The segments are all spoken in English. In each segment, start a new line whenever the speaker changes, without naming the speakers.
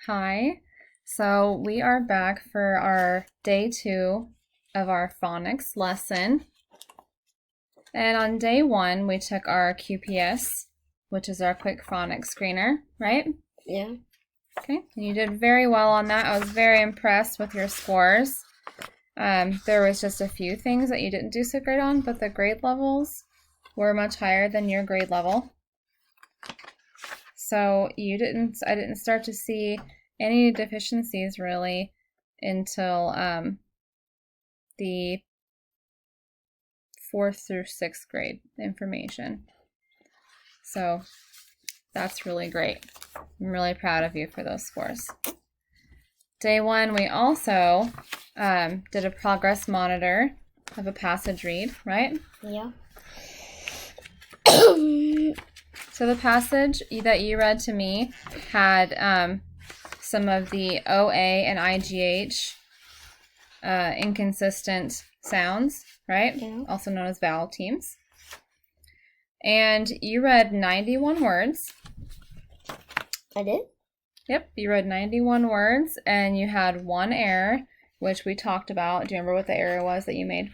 Hi. So we are back for our day 2 of our phonics lesson. And on day 1, we took our QPS, which is our quick phonics screener, right?
Yeah.
Okay, and you did very well on that. I was very impressed with your scores. There was just a few things that you didn't do so great on, but the grade levels were much higher than your grade level. So I didn't start to see any deficiencies really until the 4th through 6th grade information. So that's really great. I'm really proud of you for those scores. Day 1, we also did a progress monitor of a passage read, right?
Yeah.
So the passage that you read to me had some of the OA and IGH inconsistent sounds, right?
Yeah.
Also known as vowel teams. And you read 91 words.
I did?
Yep, you read 91 words, and you had one error, which we talked about. Do you remember what the error was that you made?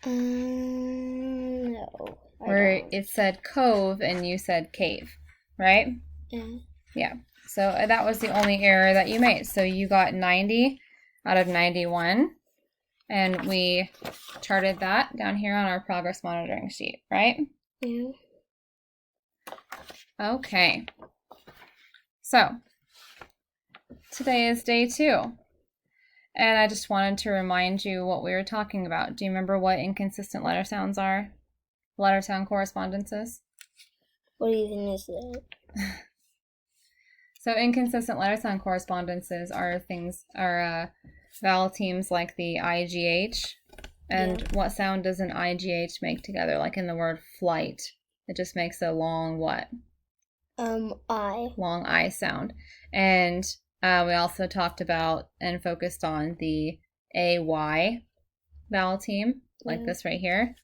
No.
Where it said cove and you said cave, right?
Yeah.
Yeah. So that was the only error that you made. So you got 90 out of 91, and we charted that down here on our progress monitoring sheet, right?
Yeah.
Okay. So today is day 2, and I just wanted to remind you what we were talking about. Do you remember what inconsistent letter sounds are? Letter sound correspondences?
What do you think is that?
So inconsistent letter sound correspondences are vowel teams like the IGH. And what sound does an IGH make together? Like in the word flight, it just makes a long what?
I.
Long I sound. And we also talked about and focused on the AY vowel team, like this right here.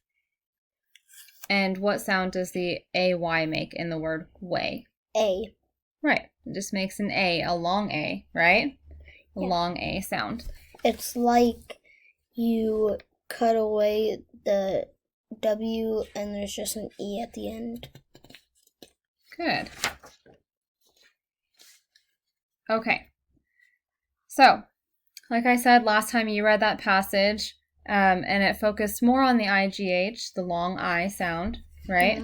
And what sound does the AY make in the word way?
A.
Right. It just makes an A, a long A, right? A long A sound.
It's like you cut away the W and there's just an E at the end.
Good. Okay. So, like I said last time you read that passage, and it focused more on the IGH, the long I sound, right?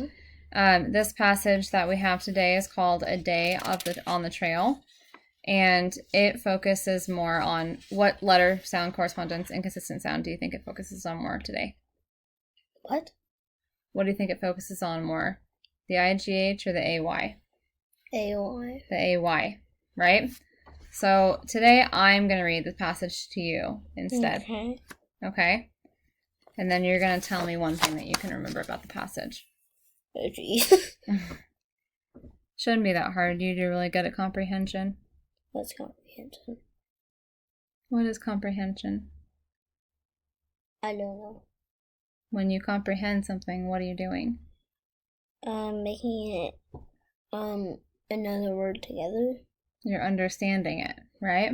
Mm-hmm.
This passage that we have today is called A Day on the Trail, and it focuses more on what letter sound correspondence, inconsistent sound do you think it focuses on more today?
What?
What do you think it focuses on more? The IGH or the AY?
AY.
The AY, right? So today I'm going to read the passage to you instead.
Okay.
Okay? And then you're going to tell me one thing that you can remember about the passage.
Oh, geez.
Shouldn't be that hard. You do really good at comprehension.
What's comprehension?
What is comprehension?
I don't know.
When you comprehend something, what are you doing?
Making it, another word together.
You're understanding it, right?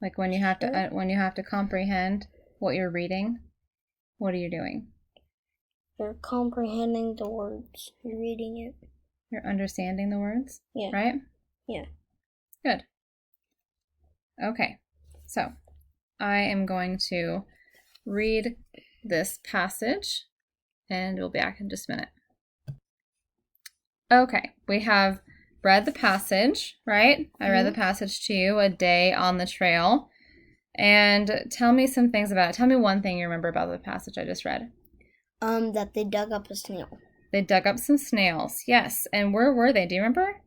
Like when you have to comprehend what you're reading, what are you doing?
You're comprehending the words. You're reading it.
You're understanding the words?
Yeah.
Right?
Yeah.
Good. Okay. So, I am going to read this passage, and we'll be back in just a minute. Okay, we have read the passage, right? I read the passage to you, A Day on the Trail. And tell me some things about it. Tell me one thing you remember about the passage I just read.
That they dug up a snail.
They dug up some snails, yes. And where were they? Do you remember?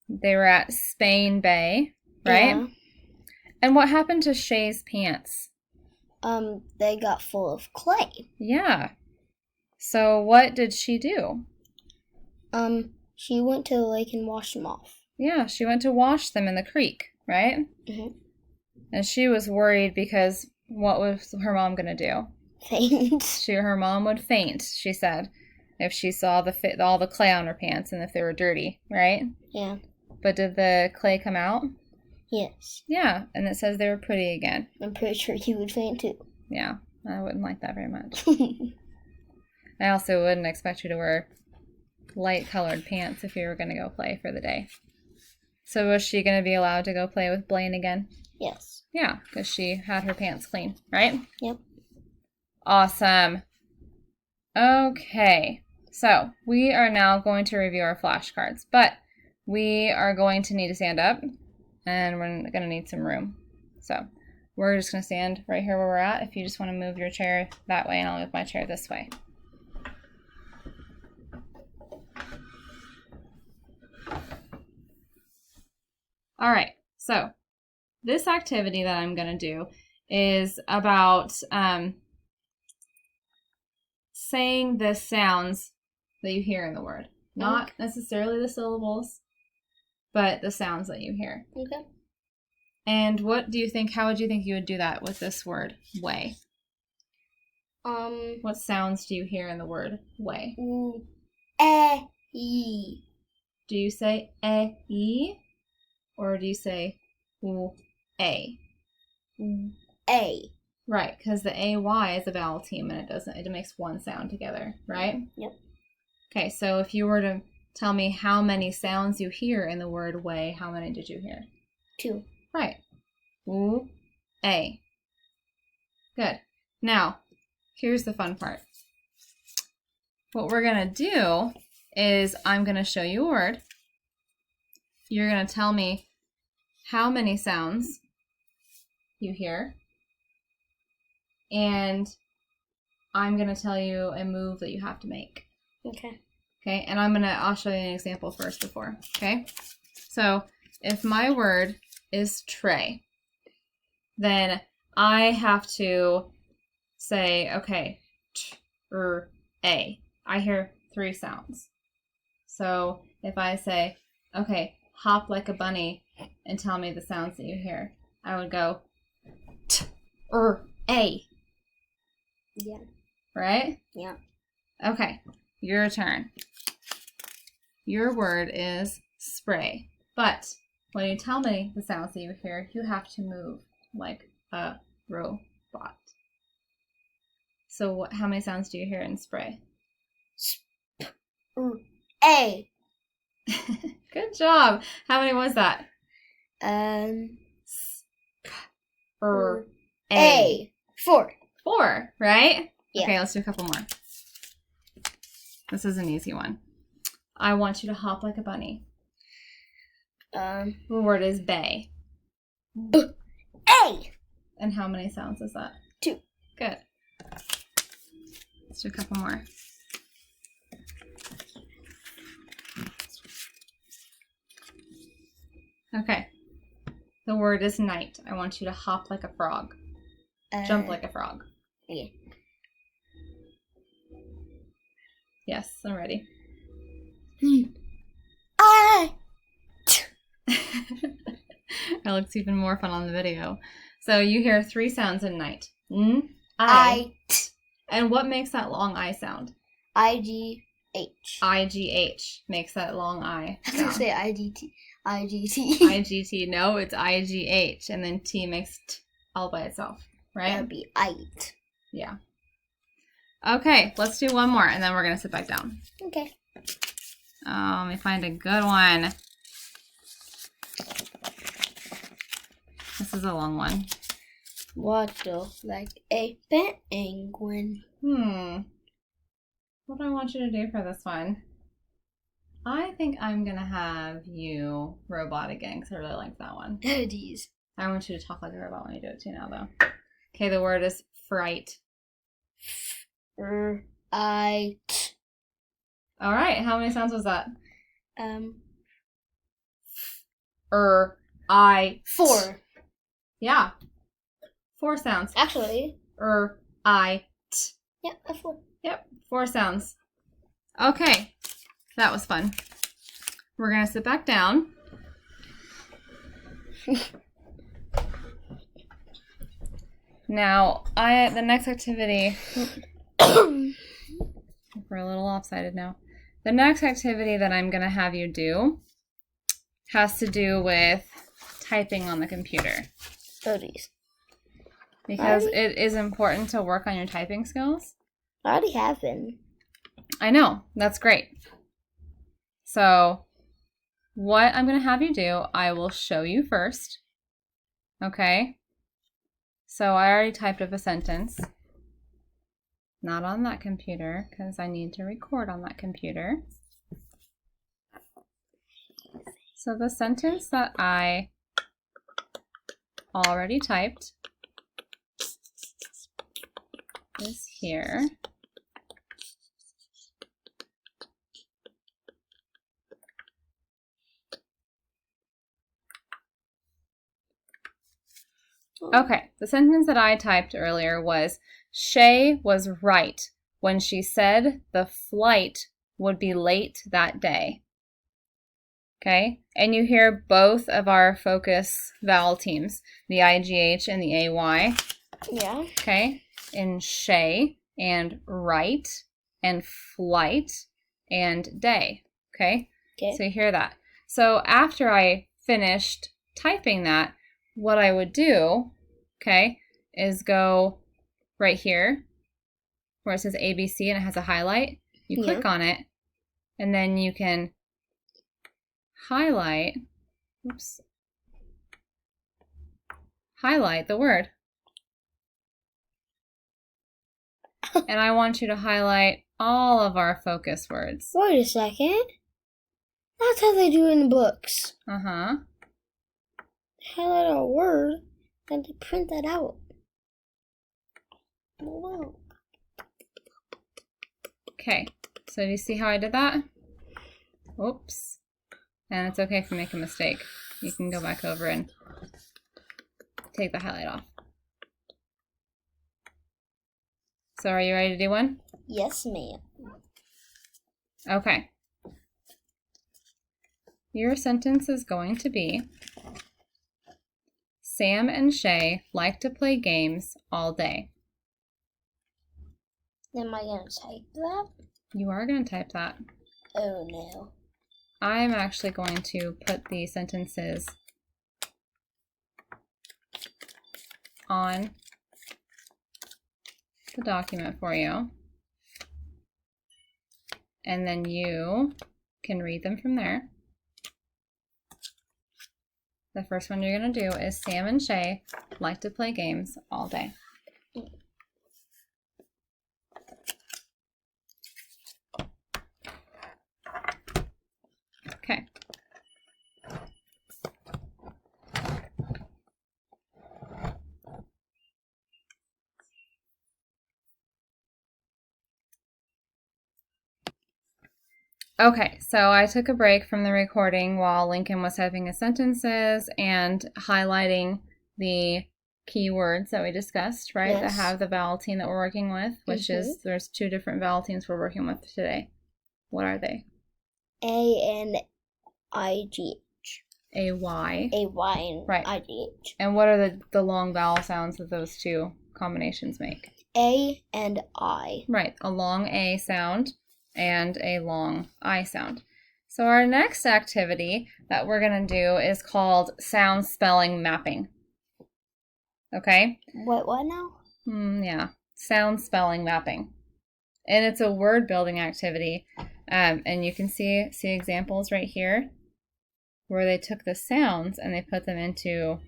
They were at Spain Bay, right?
Yeah.
And what happened to Shay's pants?
They got full of clay.
Yeah. So what did she do?
She went to the lake and washed them off.
Yeah, she went to wash them in the creek, right?
Mm-hmm.
And she was worried because what was her mom going to do?
Faint.
Her mom would faint, she said. if she saw all the clay on her pants and if they were dirty, right?
Yeah.
But did the clay come out?
Yes.
Yeah, and it says they were pretty again.
I'm pretty sure you would faint too.
Yeah, I wouldn't like that very much. I also wouldn't expect you to wear light colored pants if you were going to go play for the day. So was she going to be allowed to go play with Blaine again?
Yes.
Yeah, because she had her pants clean, right?
Yep.
Awesome. Okay, so we are now going to review our flashcards, but we are going to need to stand up, and we're going to need some room. So we're just going to stand right here where we're at. If you just want to move your chair that way, and I'll move my chair this way. All right, so this activity that I'm going to do is about saying the sounds that you hear in the word. Not necessarily the syllables, but the sounds that you hear.
Okay.
And what do you think, how would you think you would do that with this word, way? What sounds do you hear in the word way?
E.
Do you say e? Or do you say a?
A.
Right, because the AY is a vowel team and it makes one sound together, right?
Yep.
Okay, so if you were to tell me how many sounds you hear in the word way, how many did you hear?
2.
Right. A. Good. Now, here's the fun part. What we're going to do is I'm going to show you a word. You're going to tell me how many sounds you hear. And I'm going to tell you a move that you have to make.
Okay.
Okay, and I'll show you an example first before, okay? So, if my word is tray, then I have to say, okay, a. I hear 3 sounds. So, if I say, okay, hop like a bunny and tell me the sounds that you hear, I would go a.
Yeah.
Right?
Yeah.
Okay, your turn. Your word is spray. But when you tell me the sounds that you hear, you have to move like a robot. So how many sounds do you hear in spray?
A.
Good job. How many was that?
A. 4.
4, right?
Yeah.
Okay, let's do a couple more. This is an easy one. I want you to hop like a bunny. The word is bay.
A.
And how many sounds is that?
2.
Good. Let's do a couple more. Okay. The word is night. I want you to hop like a frog. Jump like a frog.
Yeah.
Yes, I'm ready. That looks even more fun on the video. So you hear 3 sounds in night. I. And what makes that long I sound?
IGH.
IGH makes that long I
I was going
sound.
to say IGT. IGT.
IGT. No, it's IGH. And then T makes T all by itself, right?
That would be IT.
Yeah. Okay, let's do one more, and then we're going to sit back down.
Okay.
Let me find a good one. This is a long one.
Waddle like a penguin.
What do I want you to do for this one? I think I'm going to have you robot again, because I really like that one.
These.
I want you to talk like a robot when you do it too now, though. Okay, the word is fright.
I.
All right, how many sounds was that? I.
4.
Yeah. 4 sounds.
Actually.
I.
Yeah, a 4.
Yep, 4 sounds. Okay, that was fun. We're gonna sit back down. Now, the next activity. We're a little lopsided now. The next activity that I'm going to have you do has to do with typing on the computer.
Oh, geez.
Because it is important to work on your typing skills.
I already have been.
I know. That's great. So, what I'm going to have you do, I will show you first. Okay? So, I already typed up a sentence. Not on that computer, because I need to record on that computer. So, the sentence that I already typed is here. Okay, the sentence that I typed earlier was, Shay was right when she said the flight would be late that day. Okay, and you hear both of our focus vowel teams, the IGH and the AY.
Yeah.
Okay, in Shay and right and flight and day. Okay,
Okay.
so you hear that. So after I finished typing that, what I would do, okay, is go right here where it says ABC and it has a highlight. You click on it, and then you can highlight, highlight the word. And I want you to highlight all of our focus words.
Wait a second. That's how they do in books.
Uh-huh.
Highlight a word, then they print that out. Wow.
Okay, so do you see how I did that? Oops. And it's okay if you make a mistake. You can go back over and take the highlight off. So are you ready to do one?
Yes, ma'am.
Okay. Your sentence is going to be, Sam and Shay like to play games all day.
Am I going to type that?
You are going to type that.
Oh, no.
I'm actually going to put the sentences on the document for you. And then you can read them from there. The first one you're going to do is Sam and Shay like to play games all day. Okay. Okay, so I took a break from the recording while Lincoln was typing his sentences and highlighting the keywords that we discussed, right?
Yes.
That have the vowel team that we're working with, which is, there's 2 different vowel teams we're working with today. What are they?
A and IGH.
A-Y.
A-Y and
Right.
IGH.
And what are the long vowel sounds that those 2 combinations make?
A and I.
Right, a long A sound and a long I sound. So our next activity that we're going to do is called sound spelling mapping. Okay?
What now?
Yeah, sound spelling mapping. And it's a word building activity. And you can see examples right here where they took the sounds and they put them into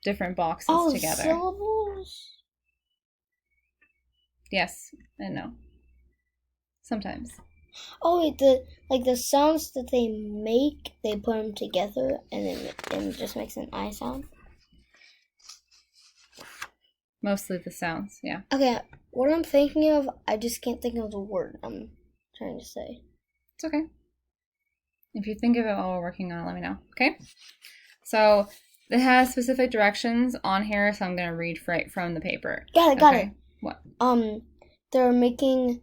different boxes together.
Syllables?
Yes and no. Sometimes.
Oh, wait, the sounds that they make, they put them together and it just makes an I sound?
Mostly the sounds, yeah.
Okay, what I'm thinking of, I just can't think of the word I'm trying to say.
It's okay. If you think of it while we're working on it, let me know, okay? So it has specific directions on here, so I'm going to read right from the paper.
Got it.
What?
They're making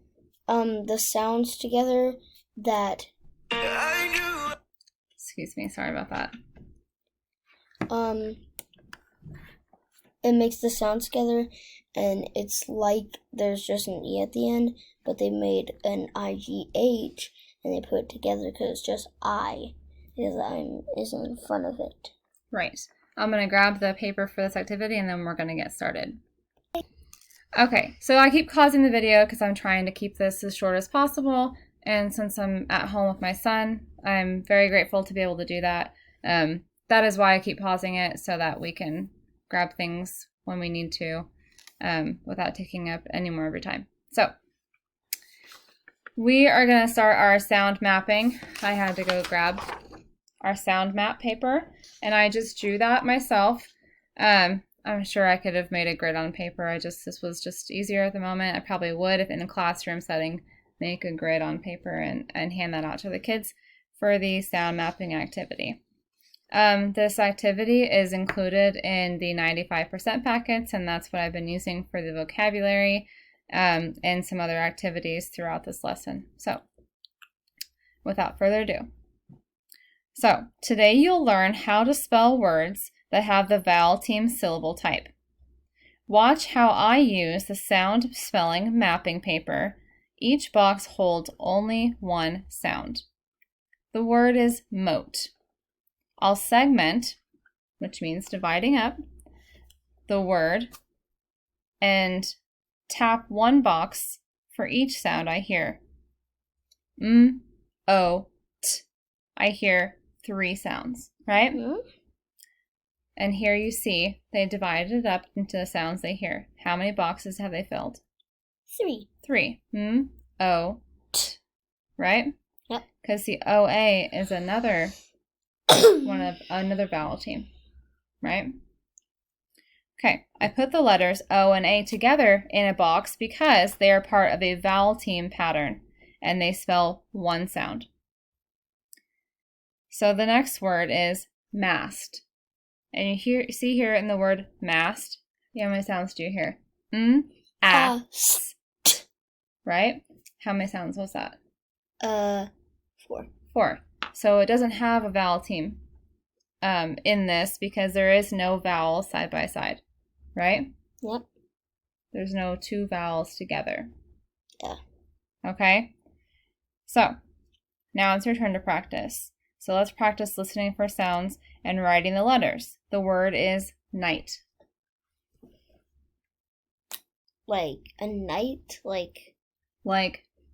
the sounds together that
Excuse me, sorry about that.
it makes the sounds together and it's like there's just an E at the end, but they made an IGH and they put it together because it's just I, because I'm is in front of it.
Right. I'm going to grab the paper for this activity and then we're going to get started. Okay, so I keep pausing the video because I'm trying to keep this as short as possible. And since I'm at home with my son, I'm very grateful to be able to do that. That is why I keep pausing it, so that we can grab things when we need to without taking up any more of your time. So we are going to start our sound mapping. I had to go grab our sound map paper, and I just drew that myself. I'm sure I could have made a grid on paper. This was just easier at the moment. I probably would, if in a classroom setting, make a grid on paper and hand that out to the kids for the sound mapping activity. This activity is included in the 95% packets, and that's what I've been using for the vocabulary and some other activities throughout this lesson. So, without further ado. So, today you'll learn how to spell words that have the vowel team syllable type. Watch how I use the sound spelling mapping paper. Each box holds only one sound. The word is moat. I'll segment, which means dividing up, the word and tap one box for each sound I hear. O, t. I hear 3 sounds, right?
Mm-hmm.
And here you see they divided it up into the sounds they hear. How many boxes have they filled?
3.
3. O, t. Right?
Yep.
Because the OA is another another vowel team, right? Okay, I put the letters O and A together in a box because they are part of a vowel team pattern and they spell one sound. So the next word is mast. And you see here in the word mast, how many sounds do you hear? St. Right? How many sounds was that?
4.
4. So it doesn't have a vowel team in this because there is no vowel side by side, right?
Yep.
There's no 2 vowels together.
Yeah.
Okay? So, now it's your turn to practice. So let's practice listening for sounds and writing the letters. The word is night.
Like a night? Like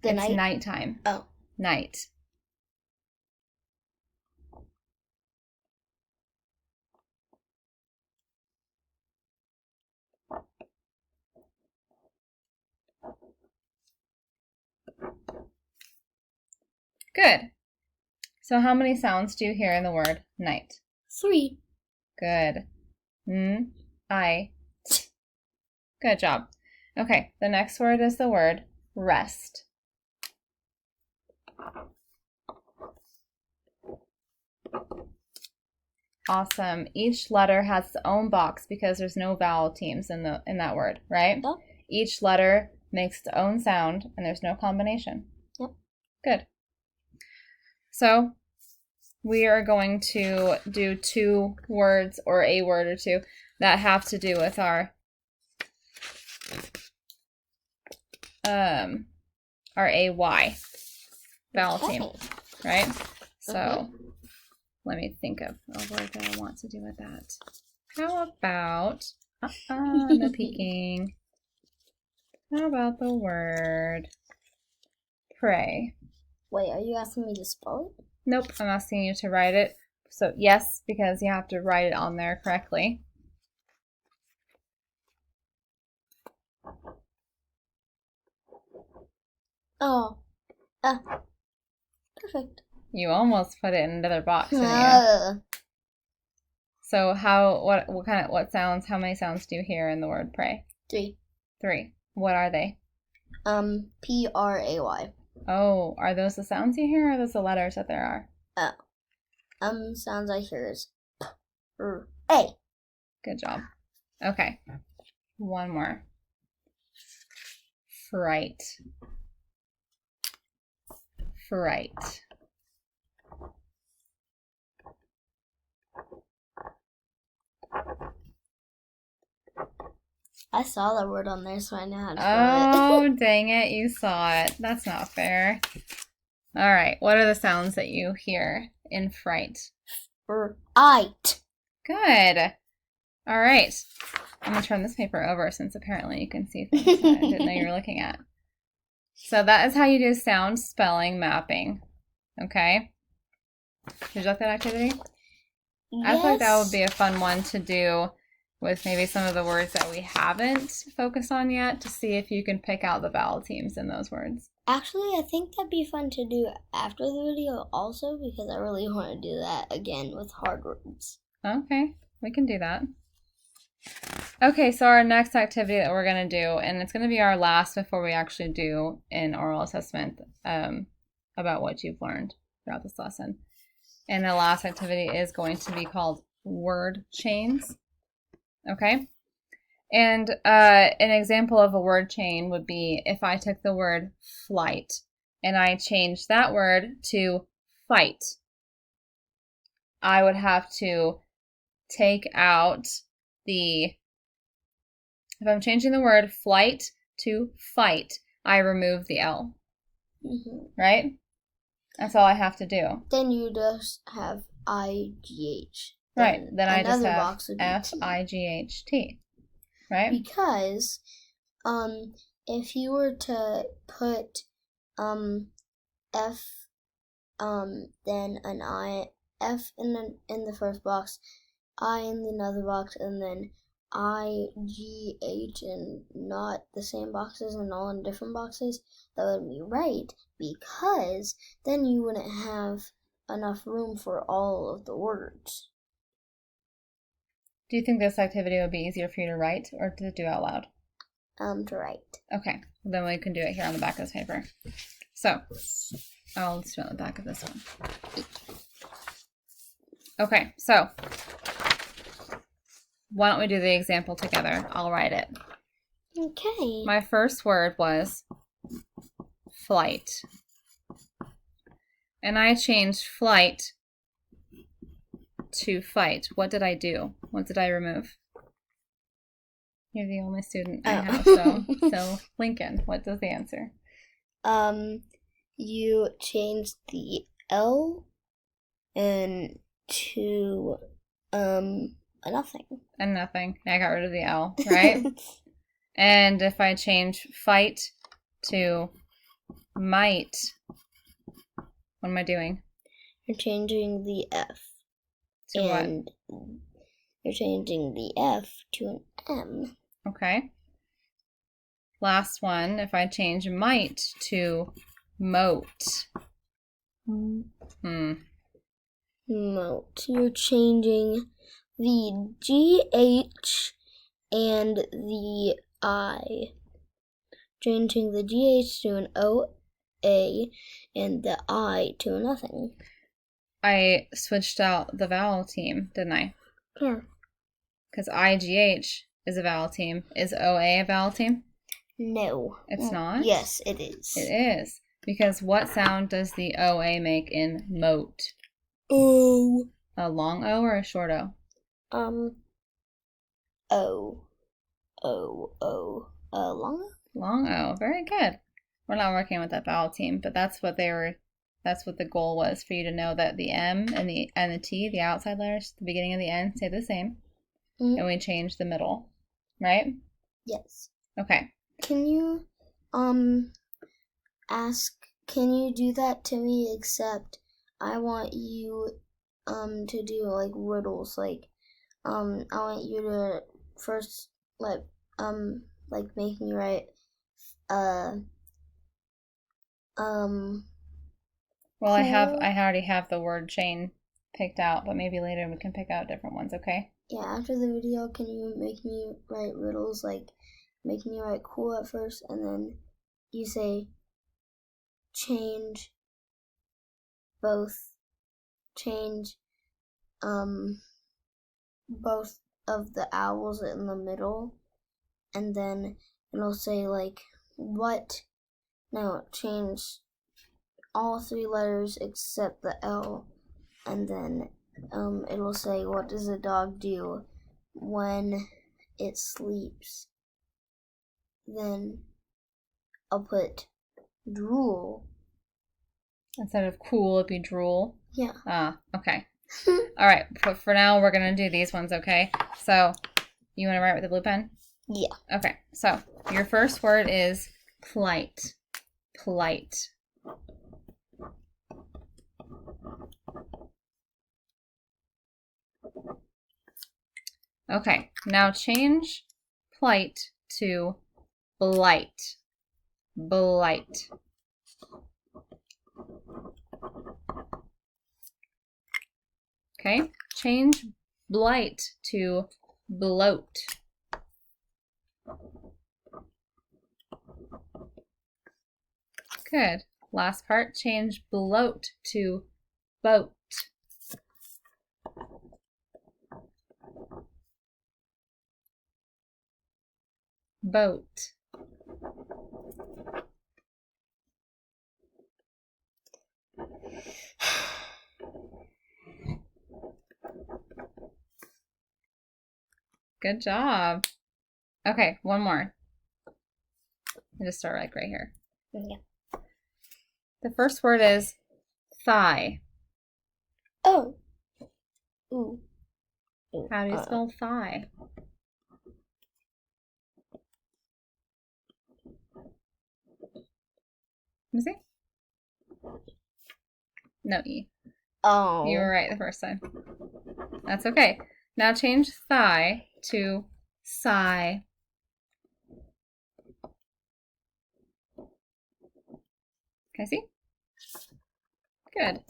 the
it's
night? Nighttime.
Oh.
Night. Good. So how many sounds do you hear in the word night?
3.
Good. I. Good job. Okay, the next word is the word rest. Awesome. Each letter has its own box because there's no vowel teams in that word, right?
Yep.
Each letter makes its own sound and there's no combination.
Yep.
Good. So we are going to do 2 words or a word or 2 that have to do with our AY vowel team, right? So let me think of a word that I want to do with that. How about, no peeking. How about the word pray?
Wait, are you asking me to spell it?
Nope, I'm asking you to write it. So yes, because you have to write it on there correctly.
Oh. Perfect.
You almost put it in another box, didn't you? So what sounds, how many sounds do you hear in the word pray?
3.
3. What are they?
P-R-A-Y.
Oh, are those the sounds you hear or are those the letters that there are?
Sounds I hear is A.
Good job. Okay. One more. Fright. Fright.
I saw that word on there, so I know how to spell it.
Oh, dang it, you saw it. That's not fair. All right, what are the sounds that you hear in fright?
Fright.
Good. All right. I'm going to turn this paper over since apparently you can see things that I didn't know you were looking at. So that is how you do sound spelling mapping. Okay? Did you like that activity?
Yes.
I feel like that would be a fun one to do with maybe some of the words that we haven't focused on yet to see if you can pick out the vowel teams in those words.
Actually, I think that'd be fun to do after the video also because I really want to do that again with hard words.
Okay, we can do that. Okay, so our next activity that we're going to do, and it's going to be our last before we actually do an oral assessment about what you've learned throughout this lesson. And the last activity is going to be called word chains. Okay? And an example of a word chain would be if I took the word flight and I changed that word to fight. I would have to take out if I'm changing the word flight to fight, I remove the L. Right? That's all I have to do.
Then you just have IGH.
Right. Then I just have FIGHT. Right?
Because if you were to put F then an I, F in the first box, I in another box, and then IGH in not the same boxes and all in different boxes, that would be right because then you wouldn't have enough room for all of the words.
Do you think this activity would be easier for you to write or to do out loud?
To write.
Okay, then we can do it here on the back of this paper. So, I'll just do it on the back of this one. Okay, so why don't we do the example together? I'll write it.
Okay.
My first word was flight. And I changed flight to fight. What did I do? What did I remove? You're the only student I have, so Lincoln, what does the answer?
You changed the L and to a nothing.
A nothing. I got rid of the L, right? And if I change fight to might, what am I doing?
You're changing the F.
To
and
what?
You're changing the F to an M.
Okay. Last one, if I change might to moat.
Moat. You're changing the GH and the I. Changing the GH to an OA and the I to a nothing.
I switched out the vowel team, didn't I?
Yeah.
Because IGH is a vowel team. Is OA a vowel team?
No.
It's not?
Yes, it is.
It is. Because what sound does the OA make in moat?
O.
A long O or a short O?
O. O. Long O?
Long O. Very good. We're not working with that vowel team, but that's what the goal was, for you to know that the M and the T, the outside letters, the beginning and the end, stay the same. And we change the middle. Right?
Yes.
Okay.
Can you can you do that to me, except I want you to do like riddles, like I want you to first like make me write
well, I already have the word chain picked out, but maybe later we can pick out different ones, okay?
Yeah, after the video, can you make me write riddles, like make me write cool at first, and then you say change both of the owls in the middle, and then it'll say like change all three letters except the L, and then it'll say what does a dog do when it sleeps, then I'll put drool.
Instead of cool, it'd be drool.
Yeah.
Ah, okay. All right, but for now, we're going to do these ones, okay? So, you want to write with the blue pen?
Yeah.
Okay, so your first word is plight. Plight. Okay, now change plight to blight. Blight. Okay, change blight to bloat. Good. Last part, change bloat to boat. Boat. Good job. Okay, one more. I'll just start like right here.
Yeah.
The first word is thigh.
Oh. Ooh.
How do you spell thigh? Let me see. No E.
Oh.
You were right the first time. That's okay. Now change thigh to sigh. Can I see? Good.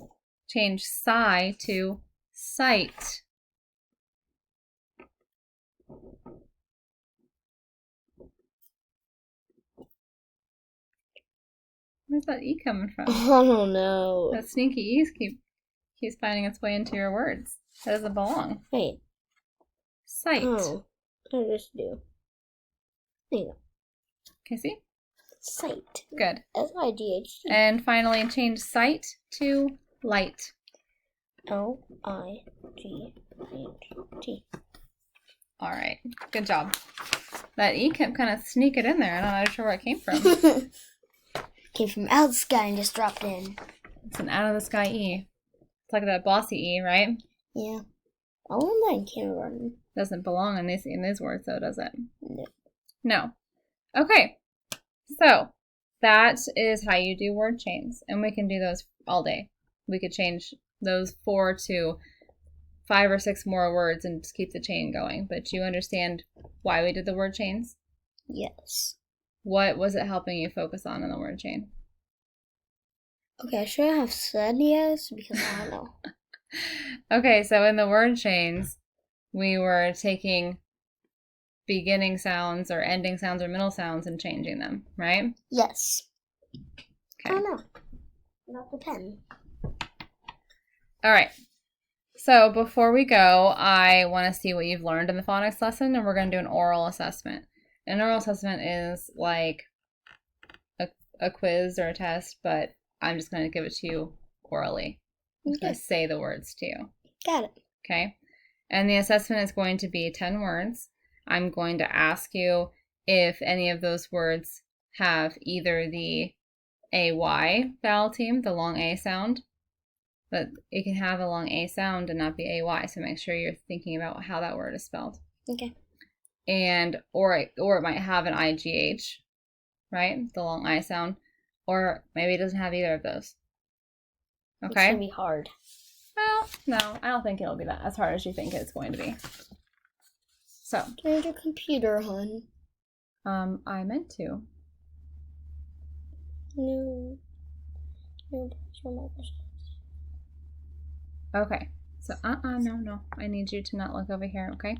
Change sigh to sight. Where's that E coming from?
I don't know.
That sneaky E keeps finding its way into your words. That doesn't belong.
Wait.
Sight.
Oh. I just do. There you go.
Can you see?
Sight.
Good.
S-I-G-H-T.
And finally change sight to light.
L-I-G-H-T.
All right. Good job. That E kept kind of sneaking in there. I'm not sure where it came from.
Came from out of the sky and just dropped in.
It's an out of the sky E. It's like that bossy E, right?
Yeah. I learned that in kindergarten.
Doesn't belong in these words, though, does it?
No.
No. Okay. So that is how you do word chains, and we can do those all day. We could change those 4 to 5 or 6 more words and just keep the chain going. But you understand why we did the word chains?
Yes.
What was it helping you focus on in the word chain?
Okay, I should have said yes because I don't know.
Okay, so in the word chains, we were taking beginning sounds or ending sounds or middle sounds and changing them, right?
Yes. I
Okay.
don't know. Not the pen.
All right. So before we go, I want to see what you've learned in the phonics lesson, and we're going to do an oral assessment. An oral assessment is like a quiz or a test, but I'm just going to give it to you orally. I'm just going to say the words to you.
Got it.
Okay? And the assessment is going to be 10 words. I'm going to ask you if any of those words have either the AY vowel team, the long A sound, but it can have a long A sound and not be AY, so make sure you're thinking about how that word is spelled.
Okay.
And or it might have an IGH, right? The long I sound, or maybe it doesn't have either of those.
It's
Okay?
gonna be hard.
Well, no, I don't think it'll be that as hard as you think it's going to be. So,
There's your computer, hun.
I meant to.
No. No, that's your Microsoft.
Okay. So, no. I need you to not look over here, okay?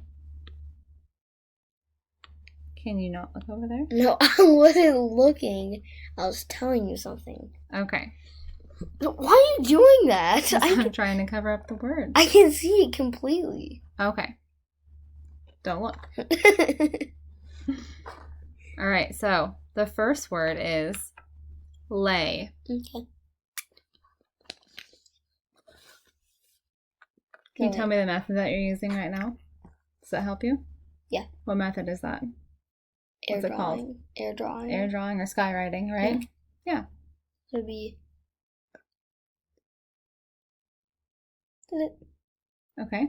Can you not look over there?
No, I wasn't looking. I was telling you something.
Okay.
Why are you doing that?
I'm trying to cover up the words.
I can see it completely.
Okay. Don't look. All right, so the first word is lay.
Okay.
Can you tell me the method that you're using right now? Does that help you?
Yeah.
What method is that?
Air
What's it called?
drawing. Air drawing.
Air drawing or skywriting, right? Yeah.
It'd be.
Okay.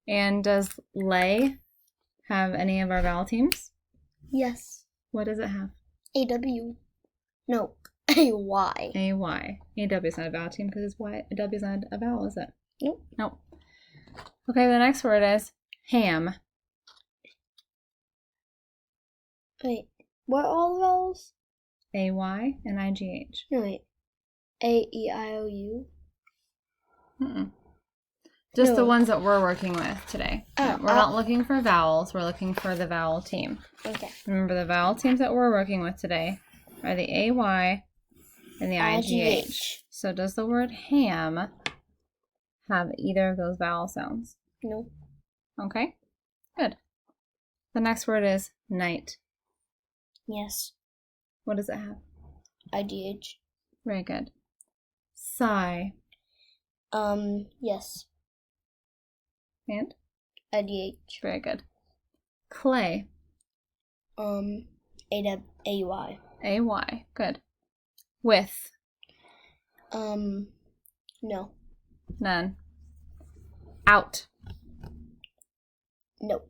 And does lay have any of our vowel teams?
Yes.
What does it have?
AW. No. AY.
AY. AW is not a vowel team because it's Y. A W is not a vowel, is it?
Nope.
Nope. Okay, the next word is ham.
Wait. What are all the vowels?
AY and IGH.
No, wait. AEIOU.
Mm-mm. Just the
No.
ones that we're working with today.
Oh,
We're not looking for vowels. We're looking for the vowel team.
Okay.
Remember, the vowel teams that we're working with today are the AY and the IGH. So does the word ham have either of those vowel sounds?
No.
Okay, good. The next word is night.
Yes.
What does it have?
IGH.
Very good. Sigh.
Yes.
And?
IDH.
Very good. Clay.
AY.
AY. Good. With.
No.
None. Out.
Nope.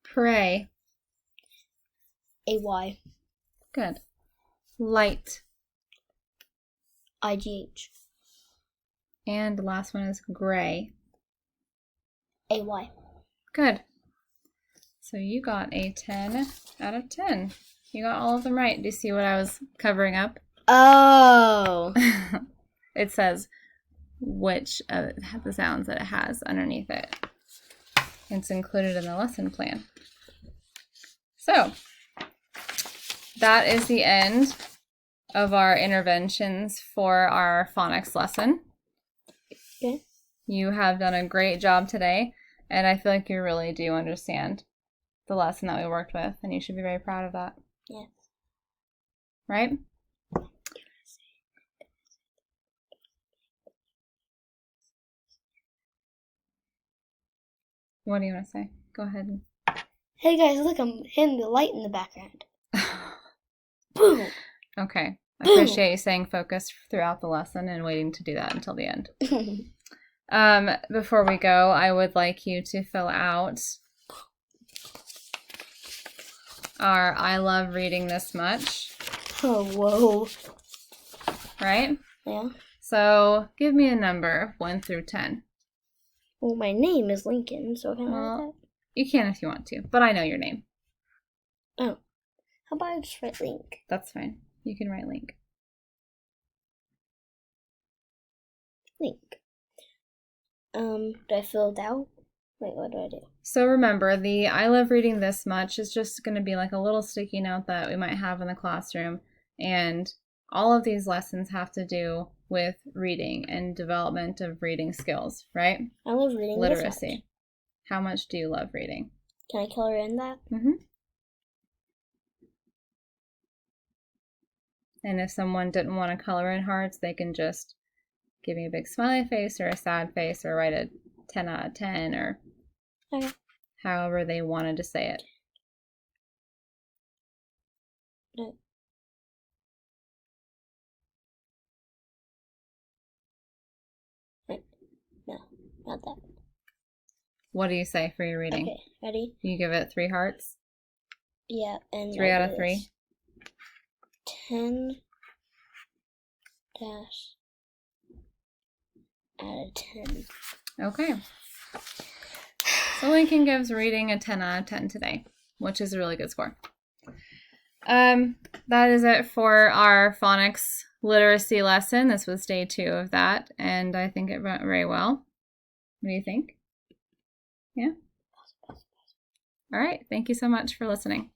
Pray.
AY.
Good. Light.
IGH.
And the last one is gray.
AY.
Good. So you got a 10 out of 10. You got all of them right. Do you see what I was covering up?
Oh.
It says which of the sounds that it has underneath it. It's included in the lesson plan. So that is the end of our interventions for our phonics lesson.
Okay.
You have done a great job today, and I feel like you really do understand the lesson that we worked with, and you should be very proud of that.
Yes.
Right? What do you want to say? Go ahead.
Hey guys, look, I'm hitting the light in the background. Boom.
Okay. I
Boom.
appreciate you staying focused throughout the lesson and waiting to do that until the end. Before we go, I would like you to fill out our I love reading this much.
Oh, whoa.
Right?
Yeah.
So give me a number, 1 through 10.
Well, my name is Lincoln, so can I write that?
You can if you want to, but I know your name.
Oh. How about I just write Link?
That's fine. You can write Link.
Link. Do I fill it out? Wait, what do I do?
So remember, the I love reading this much is just going to be like a little sticky note that we might have in the classroom. And all of these lessons have to do with reading and development of reading skills, right?
I love reading this
Literacy.
much.
How much do you love reading?
Can I color in that?
Mm-hmm. And if someone didn't want to color in hearts, they can just give me a big smiley face or a sad face or write a 10 out of 10 or
Okay.
however they wanted to say it.
No. Wait, no, not that.
What do you say for your reading?
Okay, ready?
You give it 3 hearts?
Yeah, and
3 out of 3?
10 dash out of 10.
Okay. So Lincoln gives reading a 10 out of 10 today, which is a really good score. That is it for our phonics literacy lesson. This was day 2 of that, and I think it went very well. What do you think? Yeah? All right. Thank you so much for listening.